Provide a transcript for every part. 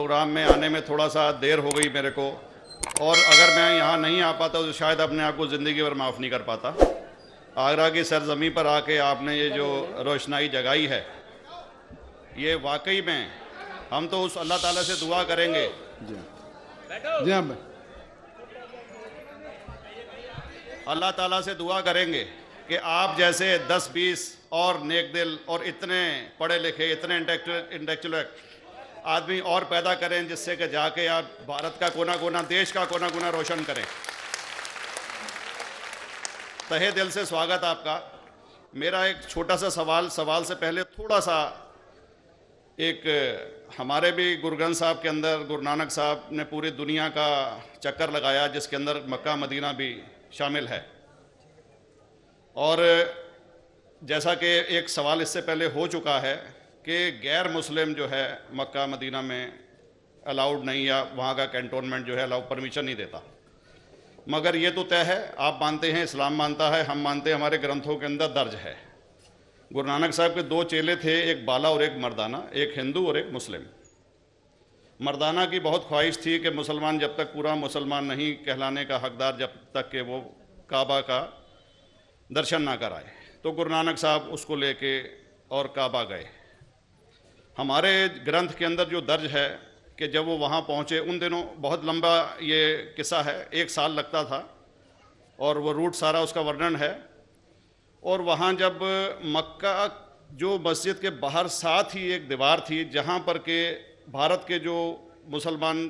Programme में आने में थोड़ा सा देर हो गई मेरे को, और अगर मैं यहाँ नहीं आ पाता तो शायद अपने आप को ज़िंदगी भर माफ़ नहीं कर पाता। आगरा की सरजमी पर आके आपने ये जो रोशनाई जगाई है, ये वाकई में हम तो उस अल्लाह ताला से दुआ करेंगे। जी हाँ, अल्लाह ताला से दुआ करेंगे कि आप जैसे 10-20 और नेक दिल और इतने पढ़े लिखे, इतने इंटेलेक्चुअल आदमी और पैदा करें, जिससे कि जाके आप भारत का कोना कोना, देश का कोना कोना रोशन करें। तहे दिल से स्वागत आपका। मेरा एक छोटा सा सवाल से पहले थोड़ा सा, एक हमारे भी गुरु ग्रंथ साहब के अंदर गुरु नानक साहब ने पूरी दुनिया का चक्कर लगाया, जिसके अंदर मक्का मदीना भी शामिल है। और जैसा कि एक सवाल इससे पहले हो चुका है कि गैर मुस्लिम जो है मक्का मदीना में अलाउड नहीं, या वहाँ का कैंटोनमेंट जो है अलाउ परमिशन नहीं देता। मगर ये तो तय है, आप मानते हैं, इस्लाम मानता है, हम मानते हैं, हमारे ग्रंथों के अंदर दर्ज है। गुरु नानक साहब के 2 चेले थे, एक बाला और एक मर्दाना, एक हिंदू और एक मुस्लिम। मर्दाना की बहुत ख्वाहिश थी कि मुसलमान जब तक पूरा मुसलमान नहीं कहलाने का हकदार, जब तक कि वो काबा का दर्शन ना कराए, तो गुरु नानक साहब उसको लेके और काबा गए। हमारे ग्रंथ के अंदर जो दर्ज है कि जब वो वहाँ पहुँचे, उन दिनों बहुत लंबा ये किस्सा है, 1 साल लगता था, और वो रूट सारा उसका वर्णन है। और वहाँ जब मक्का जो मस्जिद के बाहर साथ ही एक दीवार थी, जहाँ पर के भारत के जो मुसलमान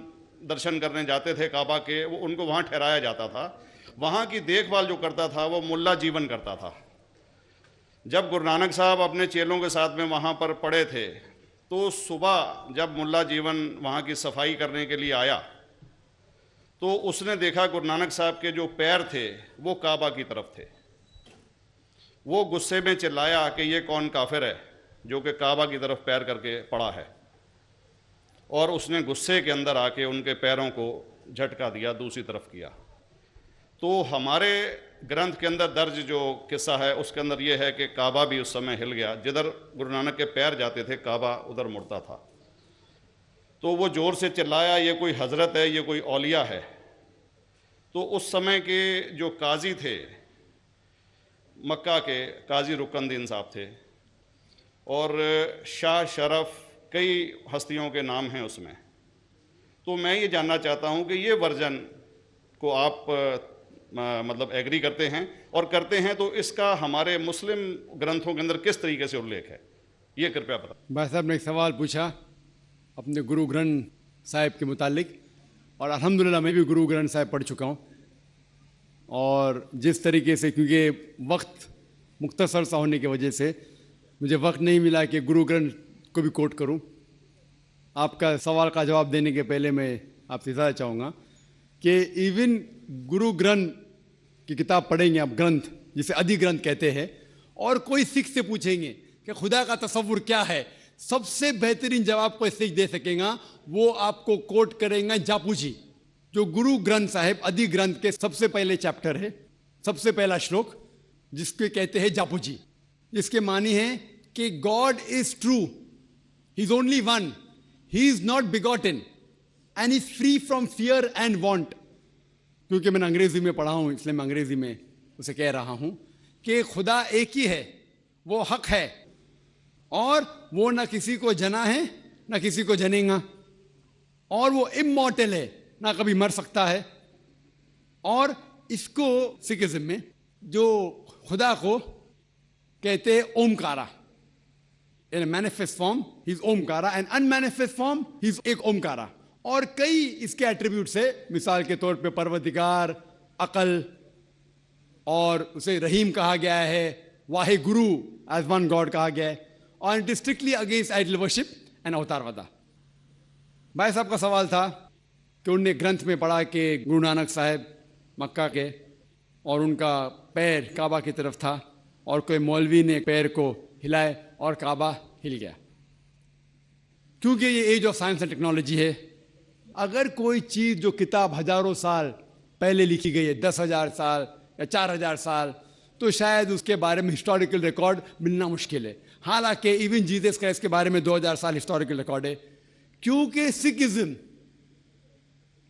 दर्शन करने जाते थे काबा के, वो उनको वहाँ ठहराया जाता था। वहाँ की देखभाल जो करता था वो मुल्ला जीवन करता था। जब गुरु नानक साहब अपने चेलों के साथ में वहाँ पर पड़े थे, तो सुबह जब मुल्ला जीवन वहाँ की सफाई करने के लिए आया, तो उसने देखा गुरु नानक साहब के जो पैर थे वो काबा की तरफ थे। वो गुस्से में चिल्लाया कि ये कौन काफिर है जो कि काबा की तरफ पैर करके पड़ा है, और उसने गुस्से के अंदर आके उनके पैरों को झटका दिया, दूसरी तरफ किया। तो हमारे ग्रंथ के अंदर दर्ज जो किस्सा है उसके अंदर ये है कि काबा भी उस समय हिल गया, जिधर गुरु नानक के पैर जाते थे काबा उधर मुड़ता था। तो वो ज़ोर से चिल्लाया, ये कोई हज़रत है, ये कोई औलिया है। तो उस समय के जो काजी थे मक्का के, काजी रुकनुद्दीन साहब थे, और शाह शरफ, कई हस्तियों के नाम हैं उसमें। तो मैं ये जानना चाहता हूँ कि ये वर्जन को आप मतलब एग्री करते हैं, और करते हैं तो इसका हमारे मुस्लिम ग्रंथों के अंदर किस तरीके से उल्लेख है, ये कृपया बताएं। भाई साहब ने एक सवाल पूछा अपने गुरु ग्रंथ साहिब के मुतालिक, और अल्हम्दुलिल्लाह मैं भी गुरु ग्रंथ साहिब पढ़ चुका हूँ। और जिस तरीके से, क्योंकि वक्त मुख्तसर सा होने की वजह से मुझे वक्त नहीं मिला कि गुरु ग्रंथ को भी कोट करूं। आपका सवाल का जवाब देने के पहले मैं आपसे ज़्यादा चाहूँगा कि इवन गुरु ग्रंथ की किताब पढ़ेंगे आप, ग्रंथ जिसे अधिग्रंथ कहते हैं, और कोई सिख से पूछेंगे कि खुदा का तसव्वुर क्या है, सबसे बेहतरीन जवाब कोई सिख दे सकेगा वो आपको कोट करेंगे जापूजी, जो गुरु ग्रंथ साहिब अधिग्रंथ के सबसे पहले चैप्टर है, सबसे पहला श्लोक, जिसके कहते हैं जापूजी। इसके मानी है कि God is true, he is only one, he is not begotten and is free from fear and want. क्योंकि मैंने अंग्रेजी में पढ़ा हूं, इसलिए मैं अंग्रेजी में उसे कह रहा हूं कि खुदा एक ही है, वो हक है, और वो ना किसी को जना है ना किसी को जनेगा, और वो इमॉर्टल है, ना कभी मर सकता है। और इसको सिखिज्म में जो खुदा को कहते हैं Omkara, in manifest form he is Omkara, and unmanifest form he is एक ओमकारा। और कई इसके एट्रीब्यूट्स है, मिसाल के तौर पे परवरदिगार, अकल, और उसे रहीम कहा गया है, Wahe Guru as one God कहा गया है, और it is strictly against idol worship and अवतारवादा। भाई साहब का सवाल था कि उनने ग्रंथ में पढ़ा कि गुरु नानक साहब मक्का के, और उनका पैर काबा की तरफ था, और कोई मौलवी ने पैर को हिलाए और काबा हिल गया। क्योंकि ये age of science and technology है, अगर कोई चीज़ जो किताब हजारों साल पहले लिखी गई है, 10,000 साल या 4,000 साल, तो शायद उसके बारे में हिस्टोरिकल रिकॉर्ड मिलना मुश्किल है। हालांकि इवन जीसस क्राइस्ट के बारे में 2,000 साल हिस्टोरिकल रिकॉर्ड है क्योंकि सिखिज्म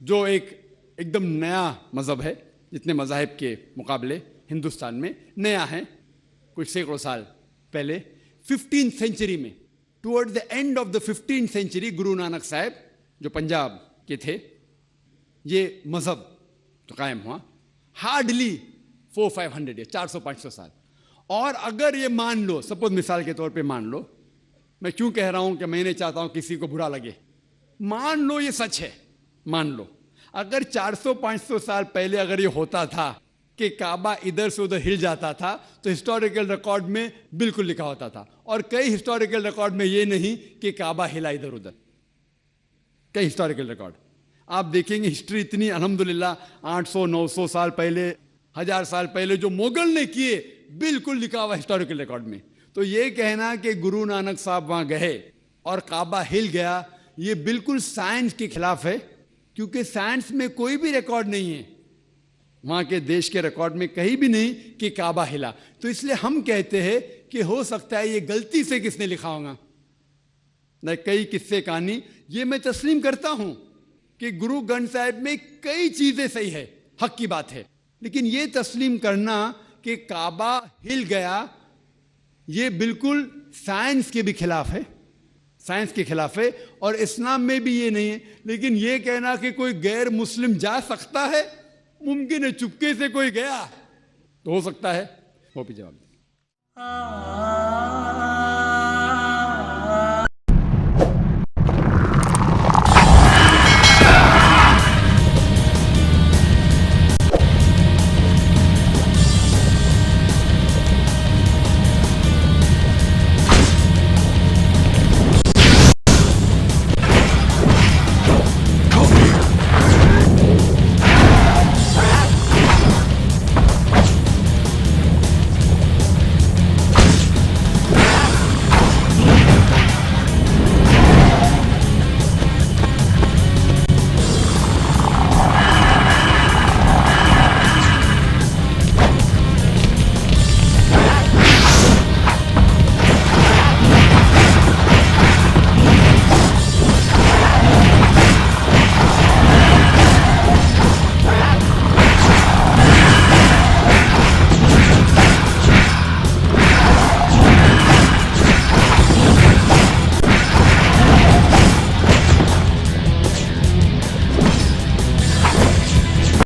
जो एकदम नया मज़हब है, जितने मज़ाहिब के मुकाबले हिंदुस्तान में नया है, कुछ सैकड़ों साल पहले 15th सेंचुरी में, toward the end of the 15th century, Guru Nanak साहब जो पंजाब के थे, ये मज़हब तो कायम हुआ हार्डली 400-500 या 400-500 साल। और अगर ये मान लो, सपोज मिसाल के तौर पे मान लो, मैं क्यों कह रहा हूं कि मैं नहीं चाहता हूं किसी को बुरा लगे, मान लो ये सच है, मान लो अगर 400-500 साल पहले अगर ये होता था कि काबा इधर से उधर हिल जाता था, तो हिस्टोरिकल रिकॉर्ड में बिल्कुल लिखा होता था। और कई हिस्टोरिकल रिकॉर्ड में ये नहीं कि काबा हिला इधर उधर, कई हिस्टोरिकल रिकॉर्ड आप देखेंगे। हिस्ट्री इतनी अल्हम्दुलिल्लाह 800-900 साल पहले, 1000 साल पहले जो मुगल ने किए, बिल्कुल लिखा हुआ हिस्टोरिकल रिकॉर्ड में। तो ये कहना कि गुरु नानक साहब वहां गए और काबा हिल गया, ये बिल्कुल साइंस के खिलाफ है, क्योंकि साइंस में कोई भी रिकॉर्ड नहीं है, वहां के देश के रिकॉर्ड में कहीं भी नहीं कि काबा हिला। तो इसलिए हम कहते हैं कि हो सकता है ये गलती से किसने लिखा होगा, न कई किस्से कहानी। ये मैं तस्लीम करता हूं कि गुरु ग्रंथ साहिब में कई चीजें सही है, हक की बात है, लेकिन ये तस्लीम करना कि काबा हिल गया, ये बिल्कुल साइंस के भी खिलाफ है, साइंस के खिलाफ है। और इस्लाम में भी ये नहीं है। लेकिन ये कहना कि कोई गैर मुस्लिम जा सकता है, मुमकिन है चुपके से कोई गया तो हो सकता है, वो भी जवाब